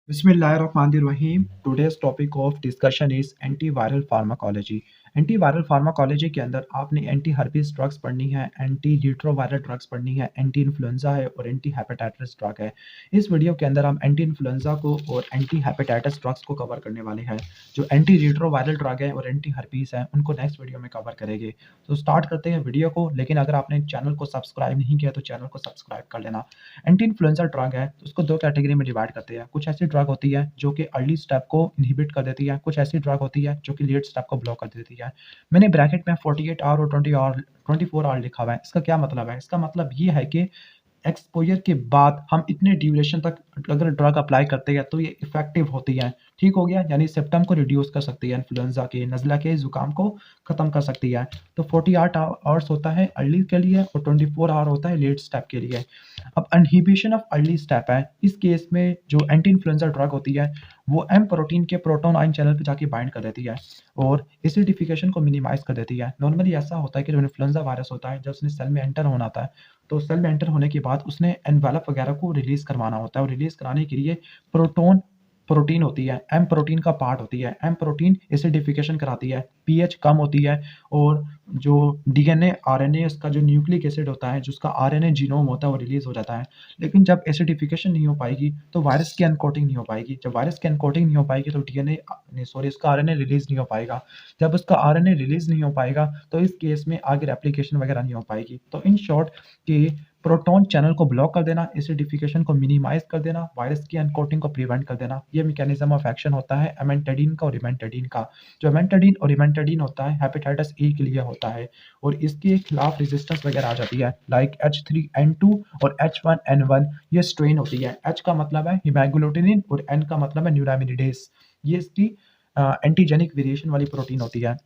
Bismillahirrahmanirrahim. Today's topic of discussion is antiviral pharmacology. Antiviral pharmacology के अंदर आपने anti herpes drugs पढ़नी है, एंटी रिट्रोवायरल ड्रग्स पढ़नी है, एंटी इन्फ्लुएंजा है और एंटी हेपेटाइटिस ड्रग है। इस वीडियो के अंदर हम एंटी इन्फ्लुएंजा को और एंटी हेपेटाइटिस ड्रग्स को कवर करने वाले हैं। जो एंटी रिट्रोवायरल ड्रग है और एंटी हर्पीस है उनको नेक्स्ट वीडियो में कवर करेंगे। तो स्टार्ट करते हैं वीडियो को, लेकिन अगर आपने चैनल को सब्सक्राइब नहीं किया तो चैनल को सब्सक्राइब कर लेना। एंटी इन्फ्लुएंजा ड्रग है तो उसको दो कैटेगरी में डिवाइड करते हैं। कुछ ऐसी ड्रग होती है जो कि अर्ली स्टेप को इनहिबिट कर देती है, कुछ ऐसी ड्रग होती है जो कि लेट स्टेप को ब्लॉक कर देती है। मैंने ब्रैकेट में 48 आवर और 24 आवर लिखा हुआ है। इसका क्या मतलब है? इसका मतलब ये है कि एक्सपोजर के बाद हम इतने ड्यूरेशन तक अगर ड्रग अप्लाई करते हैं तो ये इफेक्टिव होती है। ठीक हो गया, यानी सिम्टम को रिड्यूस कर सकती है, इन्फ्लुएंजा के, नज़ला के, जुकाम को खत्म कर सकती है। तो 48 आवर्स होता है अर्ली के लिए और 24 आवर होता है लेट स्टेप के लिए। अब इनहिबिशन ऑफ अर्ली स्टेप है, इस केस में जो एंटी इन्फ्लुएंजा ड्रग होती है वो एम प्रोटीन के प्रोटॉन आयन चैनल पे जाके बाइंड कर देती है और एसिडिफिकेशन को मिनिमाइज कर देती है। नॉर्मली ऐसा होता है कि जो इन्फ्लुएंजा वायरस होता है, जब उसने सेल में एंटर होना था तो सेल में एंटर होने के बाद उसने एनवेलप वगैरह को रिलीज करवाना होता है और रिलीज कराने के लिए प्रोटीन होती है, एम प्रोटीन का पार्ट होती है। एम प्रोटीन एसिडिफिकेशन कराती है, पीएच कम होती है और जो डीएनए आरएनए उसका जो न्यूक्लिक एसिड होता है, जिसका आरएनए जीनोम होता है, वो रिलीज हो जाता है। लेकिन जब एसिडिफिकेशन नहीं हो पाएगी तो वायरस की अनकोटिंग नहीं हो पाएगी। जब वायरस की अनकोटिंग नहीं हो पाएगी तो इसका आरएनए रिलीज नहीं हो पाएगा। जब उसका आरएनए रिलीज नहीं हो पाएगा तो इस केस में आगे रेप्लिकेशन वगैरह नहीं हो पाएगी। तो इन शॉर्ट कि प्रोटॉन चैनल को ब्लॉक कर देना, एसिडिफिकेशन को मिनिमाइज कर देना, वायरस की अनकोटिंग को प्रिवेंट कर देना, ये मैकेनिज्म ऑफ एक्शन होता है एमेंटाडीन का और इमेंटाडीन का। जो एमेंटाडीन और इमेंटाडीन होता है हेपेटाइटिस ए के लिए होता है और इसके खिलाफ रेजिस्टेंस वगैरह आ जाती है, लाइक H3N2 और H1N1 ये स्ट्रेन होती है। H का मतलब है हिमैग्लोटिनिन और N का मतलब है न्यूरामिनिडेज। ये इसकी एंटीजेनिक वेरिएशन वाली प्रोटीन होती है।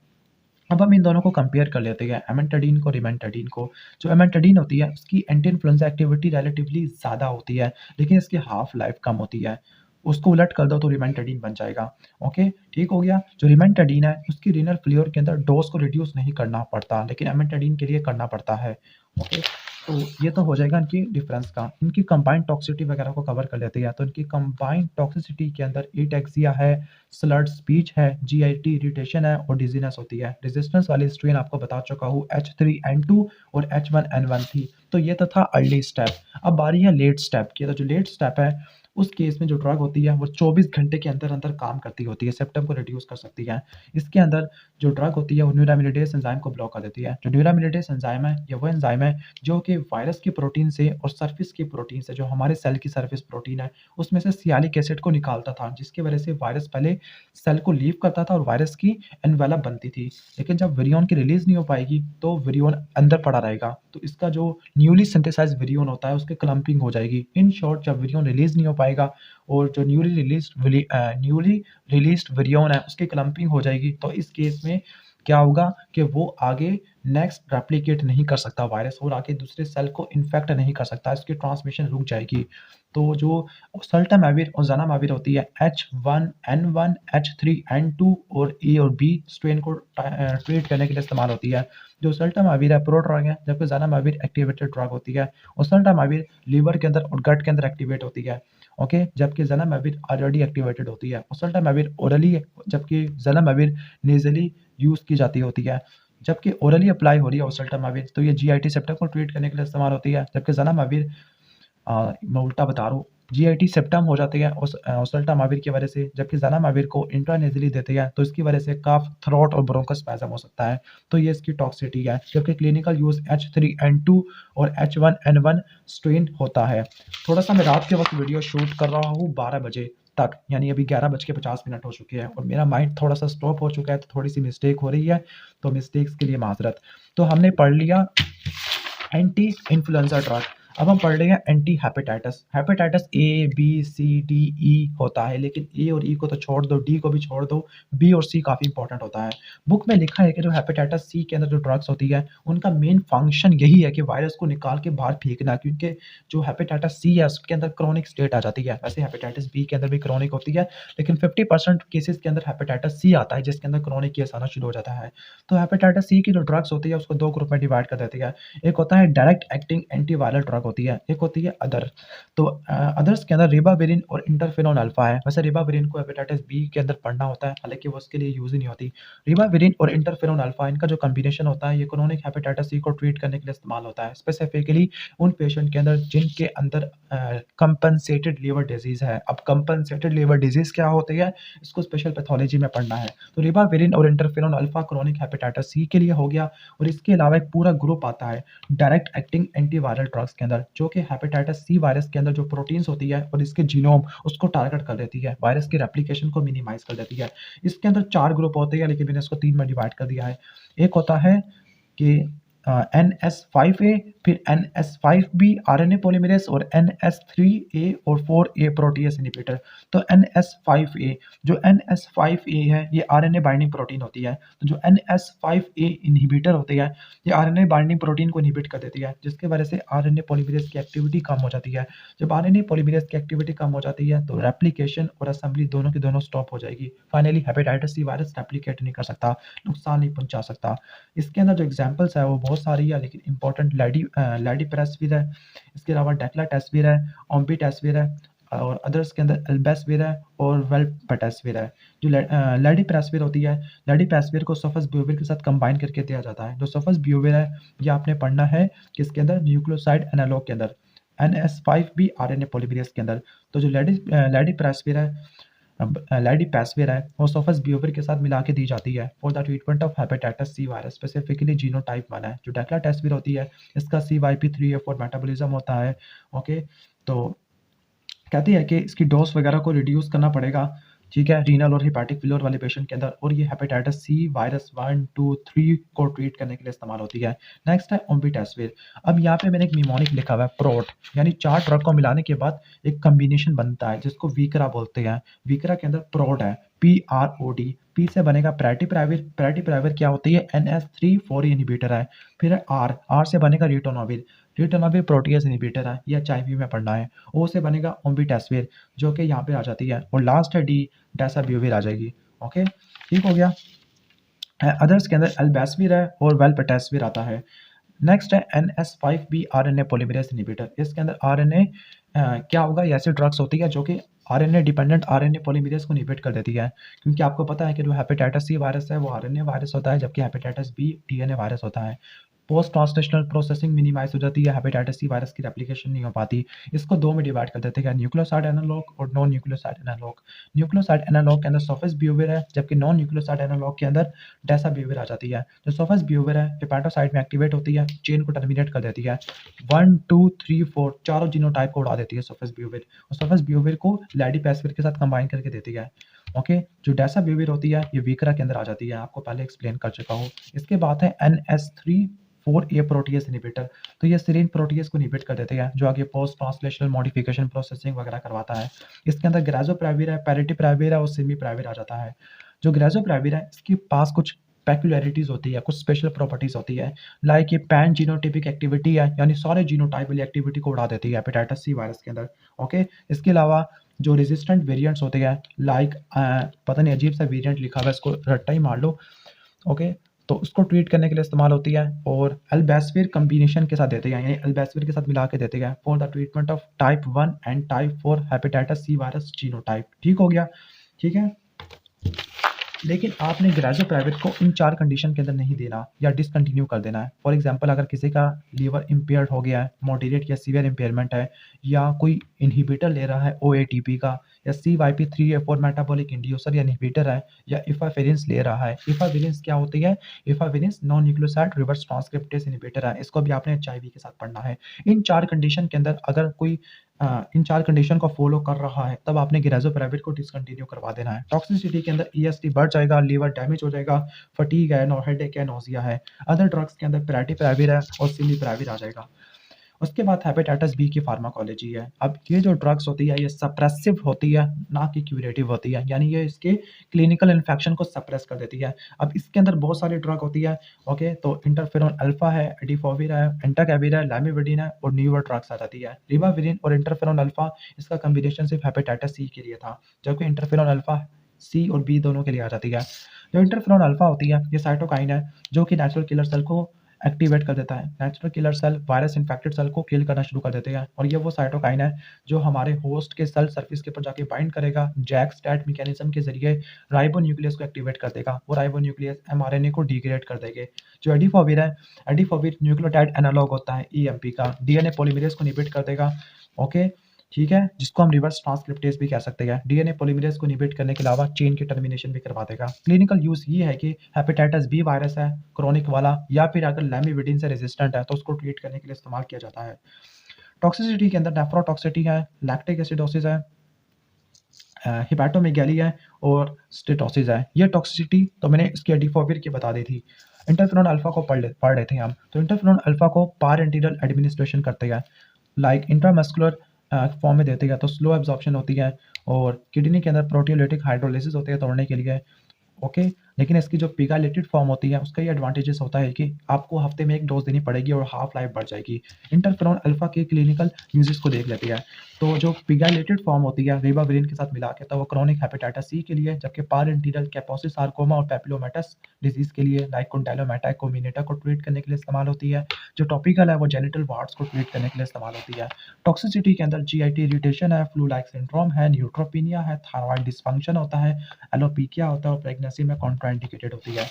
अब हम इन दोनों को कंपेयर कर लेते हैं, एमेंटाडीन को और इमेंटाडीन को। जो एमेंटाडीन होती है उसकी एंटी इन्फ्लुएंजा एक्टिविटी रिलेटिवली ज़्यादा होती है, लेकिन इसकी हाफ लाइफ कम होती है। उसको उलट कर दो तो रिमेंटाडीन बन जाएगा। ओके, ठीक हो गया। जो रिमेंटाडीन है उसकी रीनल फ्लेयर के अंदर डोज को रिड्यूस नहीं करना पड़ता, लेकिन एमेंटाडीन के लिए करना पड़ता है। ओके, तो ये तो हो जाएगा इनकी डिफरेंस का। इनकी कंबाइंड टॉक्सिसिटी वगैरह को कवर कर लेते हैं। तो इनकी कंबाइंड टॉक्सिसिटी के अंदर एटेक्सिया है, स्लर्ड स्पीच है, जीआईटी इरिटेशन है और डिजीनेस होती है। रेजिस्टेंस वाली स्ट्रेन आपको बता चुका हूँ, H3N2 और H1N1 थी। तो ये तो था अर्ली स्टेप। अब बारी है लेट स्टेप की। तो जो लेट स्टेप है उस केस में जो ड्रग होती है वो 24 घंटे के अंदर अंदर काम करती होती है, सिम्टम को रिड्यूस कर सकती है। इसके अंदर जो ड्रग होती है वो न्यूरामिनिडेज एंजाइम को ब्लॉक कर देती है। जो न्यूरामिनिडेज एंजाइम है ये वो एंजाइम है जो कि वायरस की प्रोटीन से और सरफेस की प्रोटीन से, जो हमारे सेल की सरफेस प्रोटीन है, उसमें से सियालिक एसिड को निकालता था, जिसकी वजह से वायरस पहले सेल को लीव करता था और वायरस की एनवेलप बनती थी। लेकिन जब विरियन की रिलीज नहीं हो पाएगी तो विरियन अंदर पड़ा रहेगा, तो इसका जो न्यूली सिंथेसाइज्ड विरियन होता है उसके क्लम्पिंग हो जाएगी। इन शॉर्ट, जब विरियन रिलीज नहीं हो पाएगा और जो न्यूली रिलीज्ड विरियन है उसकी क्लम्पिंग हो जाएगी, तो इस केस में क्या होगा कि वो आगे नेक्स्ट रेप्लिकेट नहीं कर सकता वायरस और आगे दूसरे सेल को इन्फेक्ट नहीं कर सकता, इसकी ट्रांसमिशन रुक जाएगी। तो जो ओसेल्टामाविर और ज़नामाविर होती है, H1N1, H3N2 और ए और बी स्ट्रेन को ट्रीट करने के लिए इस्तेमाल होती है। जो ओसेल्टामाविर है प्रो ड्रग है, जबकि ज़नामाविर एक्टिवेटेड ड्रग होती है। ओसेल्टामाविर लीवर के अंदर और गट के अंदर एक्टिवेट होती है, ओके, जबकि ज़नामाविर ऑलरेडी एक्टिवेटेड होती है। ओसेल्टामाविर ओरली है, जबकि ज़नामाविर नेज़ली यूज़ की जाती होती है। जबकि ओरली अप्लाई हो रही है ओसेल्टामाविर तो ये जीआईटी सेप्टम को ट्रीट करने के लिए इस्तेमाल होती है, जबकि ज़नामाविर मैं उल्टा बता रहा हूँ, जीआईटी सेप्टम हो जाती है ओसेल्टामाविर की वजह से, जबकि ज़नामाविर को इंट्रानेज़ली देते हैं तो इसकी वजह से कफ, थ्रोट और ब्रोंकोस्पैज़म हो सकता है। तो ये इसकी टॉक्सिसिटी है, जबकि क्लिनिकल यूज़ H3N2 और H1N1 स्ट्रेन होता है। थोड़ा सा मैं रात के वक्त वीडियो शूट कर रहा हूँ 12 बजे तक, यानी अभी 11:50 हो चुके हैं और मेरा माइंड थोड़ा सा स्टॉप हो चुका है, तो थोड़ी सी मिस्टेक हो रही है, तो मिस्टेक्स के लिए माजरत। तो हमने पढ़ लिया एंटी इन्फ्लुएंजा ड्रग। अब हम पढ़ रहे हैं anti hepatitis. Hepatitis A B C D E होता है, लेकिन ए और ई को तो छोड़ दो, डी को भी छोड़ दो, बी और सी काफ़ी इंपॉर्टेंट होता है। बुक में लिखा है कि जो हेपेटाइटिस सी के अंदर जो ड्रग्स होती है उनका मेन फंक्शन यही है कि वायरस को निकाल के बाहर फेंकना, क्योंकि जो हेपेटाइटिस सी है उसके अंदर क्रोनिक स्टेट आ जाती है। वैसे हेपेटाइटिस बी के अंदर भी क्रोनिक होती है, लेकिन 50% केसेस के अंदर हेपेटाइटिस सी आता है जिसके अंदर क्रोनिक केस आना शुरू हो जाता है। तो हेपेटाइटिस सी की जो ड्रग्स होती है उसको दो ग्रुप में डिवाइड कर देती है। एक होता है डायरेक्ट एक्टिंग एंटीवायरल ड्रग होती है, एक होती है अदर। तो अदर्स के अंदर रिबाविरिन और इंटरफेरॉन अल्फा है। वैसे रिबाविरिन को हेपेटाइटिस बी के अंदर पढ़ना होता है, हालाँकि वो उसके लिए यूज़ ही नहीं होती। रिबाविरिन और इंटरफेरॉन अल्फा इनका जो कॉम्बिनेशन होता है, ये क्रोनिक हेपेटाइटिस सी को ट्रीट करने के लिए इस्तेमाल होता है। स्पेसिफिकली उन पेशेंट के अंदर जिनके अंदर कंपनसेटेड लिवर डिज़ीज़ है। अब कंपनसेटेड लिवर डिज़ीज़ क्या होती है, इसको स्पेशल पैथोलॉजी में पढ़ना है। तो रिबाविरिन और interferon alpha chronic hepatitis C के लिए हो गया, और इसके अलावा एक पूरा ग्रुप आता है डायरेक्ट एक्टिंग एंटीवायरल ड्रग्स के अंदर, जो कि हेपेटाइटिस सी वायरस के अंदर जो प्रोटीन्स होती है और इसके जीनोम उसको टारगेट कर देती है, वायरस की रेप्लिकेशन को मिनिमाइज़ कर देती है। इसके अंदर 4 ग्रुप होते हैं, लेकिन मैंने इसको 3 में डिवाइड कर दिया है। एक होता है कि NS5A, फिर NS5B आरएनए पॉलीमरेज़ और NS3A और 4A प्रोटीज़ इनहिबिटर। तो NS5A, जो NS5A है, ये आरएनए बाइंडिंग प्रोटीन होती है। तो जो NS5A इनहिबिटर होती है, ये आरएनए बाइंडिंग प्रोटीन को इनहिबिट कर देती है, जिसकी वजह से आरएनए पॉलीमरेज़ की एक्टिविटी कम हो जाती है। जब आरएनए पॉलीमरेज़ की एक्टिविटी कम हो जाती है, तो रेप्लिकेशन और असेंबली दोनों की दोनों स्टॉप हो जाएगी। Finally hepatitis C virus replicate नहीं कर सकता, नुकसान नहीं पहुँचा सकता। इसके अंदर जो एग्ज़ाम्पल्स है वो बहुत सारी है, लेकिन इम्पोर्टेंट लाइडिप्रेसविर है, इसके अलावा डेक्लाटेस्विर है, ओम्पिटेस्विर है, और अदर्स के अंदर एल्बेस्विर है और वेल्पेटेस्विर है। जो लाइडिप्रेसविर होती है, लाइडिप्रेसविर को सल्फास्बियोविर के साथ कंबाइन करके दिया जाता है। जो सल्फास्बियोविर है, ये आपने पढ़ना है किसके अंदर, न्यूक्लियोसाइड एनालॉग के अंदर, NS5B आरएनए पॉलीमरेज़ के अंदर। तो जो लाइडिप्रेसविर है, लाइडिप्रेसविर है, वो सल्फास्बियोविर के साथ मिला के दी जाती है for the treatment of hepatitis C virus, specifically genotype 1 है। जो डेक्लाटेस्विर होती है, इसका CYP3A4 मेटाबॉलिज्म होता है। ओके, तो कहती है कि इसकी डोज़ वगैरह को रिड्यूस करना पड़ेगा, ठीक है, रीनल और हेपेटिक फेलियर वाले पेशेंट के अंदर, और ये हेपेटाइटिस सी वायरस 1, 2, 3 को ट्रीट करने के लिए इस्तेमाल होती है। नेक्स्ट है ओम्पिटेस्विर। अब यहाँ पे मैंने एक निमोनिक लिखा हुआ है, प्रोट, यानी 4 ड्रग को मिलाने के बाद एक कॉम्बिनेशन बनता है जिसको वीकरा बोलते हैं। वीकरा के अंदर प्रोट है, PROD, पी से बनेगा प्रेटिप्राविर, प्रेटिप्राविर क्या होती है, NS3/4 इनहिबिटर है। फिर है आर से बनेगा रिटोनोविर, रिटोनोविर प्रोटीज़ इनहिबिटर है, ये एचआईवी में पढ़ना है। ओ से बनेगा ओम्पिटेस्विर, जो कि यहाँ पे आ जाती है, और लास्ट है डी, डेसाबियोविर आ जाएगी। ओके, ठीक हो गया। अदर्स के अंदर एल्बेस्विर है और वेल्पेटेस्विर आता है। नेक्स्ट है NS5B आरएनए पॉलीमरेज़ इनहिबिटर। इसके अंदर आरएनए क्या होगा, ये ऐसी ड्रग्स होती है जो कि आरएनए डिपेंडेंट आरएनए पॉलीमरेज़ को इनहिबिट कर देती है, क्योंकि आपको पता है कि जो हेपेटाइटिस सी वायरस है वो आरएनए वायरस होता है, जबकि हेपेटाइटिस बी डीएनए वायरस होता है। पोस्ट ट्रांसलेशनल प्रोसेसिंग मिनिमाइज़ हो जाती है, हेपेटाइटिस सी वायरस की रेप्लिकेशन नहीं हो पाती। इसको 2 में डिवाइड कर देते हैं, न्यूक्लियोसाइड एनालॉग और non nucleoside analogue. Nucleoside analogue के अंदर सल्फास्बियोविर है, जबकि नॉन न्यूक्लियोसाइड एनालॉग के अंदर डेसाबियोविर आ जाती है। जो सल्फास्बियोविर है, हेपेटोसाइट में एक्टिवेट होती है, चेन को टर्मिनेट कर देती है। 1, 2, 3, 4 चारों जीनोटाइप को उड़ा देती है सल्फास्बियोविर, और सल्फास्बियोविर को लाइडिपेस्विर के साथ कंबाइन करके देती है। ओके, जो डेसाबियोविर होती है, ये वीकरा के अंदर आ जाती है, आपको पहले एक्सप्लेन कर चुका हूँ। इसके बाद है NS3/4A प्रोटीज़ इनहिबिटर। तो ये सेरीन प्रोटीज़ को इनहिबिट कर देते हैं, जो आगे पोस्ट ट्रांसलेशनल मॉडिफिकेशन प्रोसेसिंग वगैरह करवाता है। इसके अंदर ग्राजोप्राविर है, पैरेटिप्राविर है और सिमिप्राविर आ जाता है। जो ग्राजोप्राविर है, इसके पास कुछ पेक्युलैरिटीज़ होती है, कुछ स्पेशल प्रॉपर्टीज़ होती है, लाइक ये पैन जीनोटाइपिक एक्टिविटी है, यानी सारे जीनोटाइप वाली एक्टिविटी को उड़ा देती है हेपेटाइटिस सी वायरस के अंदर। ओके, इसके अलावा जो रेजिस्टेंट वेरिएंट्स होते हैं, लाइक पता नहीं अजीब सा वेरिएंट लिखा हुआ है, इसको रट्टा ही मार लो। ओके, तो उसको ट्रीट करने के लिए इस्तेमाल होती है, और एल्बेस्विर कॉम्बिनेशन के साथ देते हैं, यानी एल्बेस्विर के साथ मिला के देते हैं for the treatment of type 1 and type 4 hepatitis C virus genotype. ठीक हो गया, ठीक है। लेकिन आपने ग्राजोप्राविर को इन 4 कंडीशन के अंदर नहीं देना या डिसकंटिन्यू कर देना है। फॉर एग्जांपल, अगर किसी का लीवर इम्पेयर्ड हो गया है, मॉडरेट या सीवियर इम्पेयरमेंट है, या कोई इनहिबिटर ले रहा है OATP का, या CYP3A4 मेटाबॉलिक इंड्यूसर या इनहिबिटर है, या इफाविरिन्स ले रहा है। इफाविरिन्स क्या होती है, efavirenz non nucleoside reverse transcriptase inhibitor है, इसको भी आपने एचआईवी के साथ पढ़ना है। इन 4 कंडीशन के अंदर अगर कोई इन 4 कंडीशन को फॉलो कर रहा है, तब आपने ग्राजोप्राविर को डिसकंटिन्यू करवा देना है। टॉक्सिसिटी के अंदर EST बढ़ जाएगा, लीवर डैमेज हो जाएगा, फटीग है, हेडेक है, नोजिया है। अदर ड्रग्स के अंदर पैरेटिप्राविर है और सिमिप्राविर आ जाएगा। उसके बाद हेपेटाइटिस बी की फार्माकोलॉजी है। अब ये जो ड्रग्स होती है, ये सप्रेसिव होती है, ना कि क्यूरेटिव होती है, यानी ये इसके क्लिनिकल इन्फेक्शन को सप्रेस कर देती है। अब इसके अंदर बहुत सारी ड्रग होती है। ओके, तो इंटरफेरॉन अल्फा है, एडिफोविर है, एंटाकेविर है, लैमिविडिन है, और न्यूअर ड्रग्स आ जाती है। रिबाविरिन और इंटरफेरॉन अल्फा, इसका कॉम्बिनेशन सिर्फ हेपेटाइटिस सी के लिए था, जबकि इंटरफेरॉन अल्फा सी और बी दोनों के लिए आ जाती है। जो इंटरफेरॉन अल्फा होती है, ये साइटोकाइन है, जो कि नेचुरल किलर सेल को एक्टिवेट कर देता है। Natural killer cell virus infected cell को किल करना शुरू कर देते हैं और ये वो साइटोकाइन है जो हमारे होस्ट के सेल सर्फेस के ऊपर जाके बाइंड करेगा, जैक-स्टैट मैकेनिज्म के ज़रिए राइबोन्यूक्लियस को एक्टिवेट कर देगा। वो राइबोन्यूक्लियस एमआरएनए को डिग्रेड कर देंगे। जो एडिपोविर है, एडिपोविर न्यूक्लियोटाइड एनालॉग होता है ईएमपी का, डीएनए पॉलीमरेज़ को इनहिबिट कर देगा। ओके, ठीक है? जिसको हम रिवर्स ट्रांसक्रिप्टेज़ भी कह सकते हैं। डीएनए पॉलीमरेज़ को इनहिबिट करने के अलावा चेन की टर्मिनेशन भी करवा देगा। क्लिनिकल यूज़ ये है कि हेपेटाइटिस बी वायरस है, क्रोनिक वाला, या फिर अगर लैमिविडिन से रेजिस्टेंट है तो उसको ट्रीट करने के लिए इस्तेमाल किया जाता है। टॉक्सिसिटी के अंदर नेफ्रोटॉक्सिसिटी है, लैक्टिक एसिडोसिस है, हेपेटोमेगाली है और स्टेटोसिस है। ये टॉक्सिसिटी तो मैंने इसकी एडिपोविर की बता दी थी। इंटरफेरॉन अल्फा को पढ़ रहे थे हम। तो इंटरफेरॉन अल्फा को पारेंटेरल एडमिनिस्ट्रेशन करते हैं, लाइक इंट्रामस्कुलर फॉर्म में देते हैं तो स्लो एब्जॉर्प्शन होती है और किडनी के अंदर प्रोटियोलिटिक हाइड्रोलिसिस होते हैं तोड़ने के लिए। ओके, लेकिन इसकी जो पिगालेटेड फॉर्म होती है उसका ये एडवांटेजेस होता है कि आपको हफ्ते में 1 डोज़ देनी पड़ेगी और हाफ लाइफ बढ़ जाएगी। इंटरफेरॉन अल्फा के क्लिनिकल यूजेस को देख लेते हैं। तो जो पिगालेटेड फॉर्म होती है रिबाविरिन के साथ मिला के, तो वो क्रोनिक हेपेटाइटिस सी के लिए, जबकि पारेंटरल कैपोसिस सार्कोमा और पैपिलोमेटस डिजीज़ के लिए, लाइक कोंडाइलोमेटा कोमिनेटा को ट्रीट करने के लिए इस्तेमाल होती है। जो टॉपिकल है वो जेनिटल वार्ड्स को ट्रीट करने के लिए इस्तेमाल होती है। टॉक्सिसिटी के अंदर जीआईटी इरिटेशन है, फ्लू लाइक सिंड्रोम है, न्यूट्रोपिनिया है, थायरॉइड डिसफंक्शन होता है, एलोपीकिया होता है और प्रेगनेंसी में कॉन्ट्राइंडिकेटेड होती है।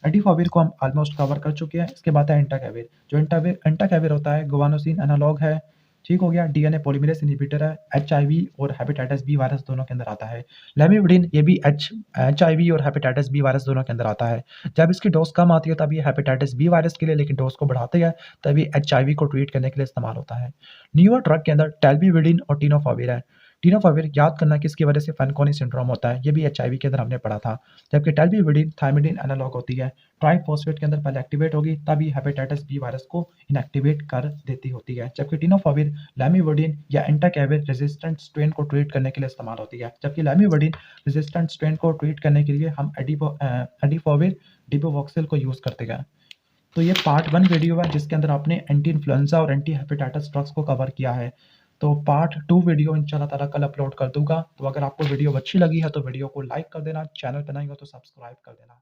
एडिफाविर को हम ऑलमोस्ट कवर कर चुके हैं। इसके बाद है एंटाकेविर। जो एंटाकेविर होता है गुआनोसिन एनालॉग है, ठीक हो गया। डीएनए पॉलीमरेज़ इन्हिबिटर है, एचआईवी और हेपेटाइटिस बी वायरस दोनों के अंदर आता है। लैमिविडिन ये भी एचआईवी और हेपेटाइटिस बी वायरस दोनों के अंदर आता है। जब इसकी डोज़ कम आती है तब ये हेपेटाइटिस बी वायरस के लिए, लेकिन डोज़ को बढ़ाते हैं तब ये एचआईवी को ट्रीट करने के लिए इस्तेमाल होता है। न्यूअर ड्रग के अंदर टेल्विविडिन और टिनोफाविर है। टिनोफाविर याद करना कि इसकी वजह से फैनकोनी सिंड्रोम होता है, ये भी एचआईवी के अंदर हमने पढ़ा था। जबकि टेल्विविडिन थायमिडिन एनालॉग होती है, ट्राइफॉस्फेट के अंदर पहले एक्टिवेट होगी तब ये हेपेटाइटिस बी वायरस को इनएक्टिवेट कर देती होती है। जबकि टिनोफाविर लैमिविडिन या एंटाकेविर रेजिस्टेंट स्ट्रेन को ट्रीट करने के लिए इस्तेमाल होती है। जबकि लैमिविडिन रेजिस्टेंट स्ट्रेन को ट्रीट करने के लिए हम एडिपोविर डिबोवॉक्सिल को यूज़ करते हैं। तो ये पार्ट 1 वीडियो है जिसके अंदर आपने एंटी इन्फ्लुएंजा और एंटी हेपेटाइटिस ड्रग्स को कवर किया है। तो पार्ट 2 वीडियो इंशाल्लाह ताला कल अपलोड कर दूँगा। तो अगर आपको वीडियो अच्छी लगी है तो वीडियो को लाइक कर देना, चैनल पे नए हो तो सब्सक्राइब कर देना।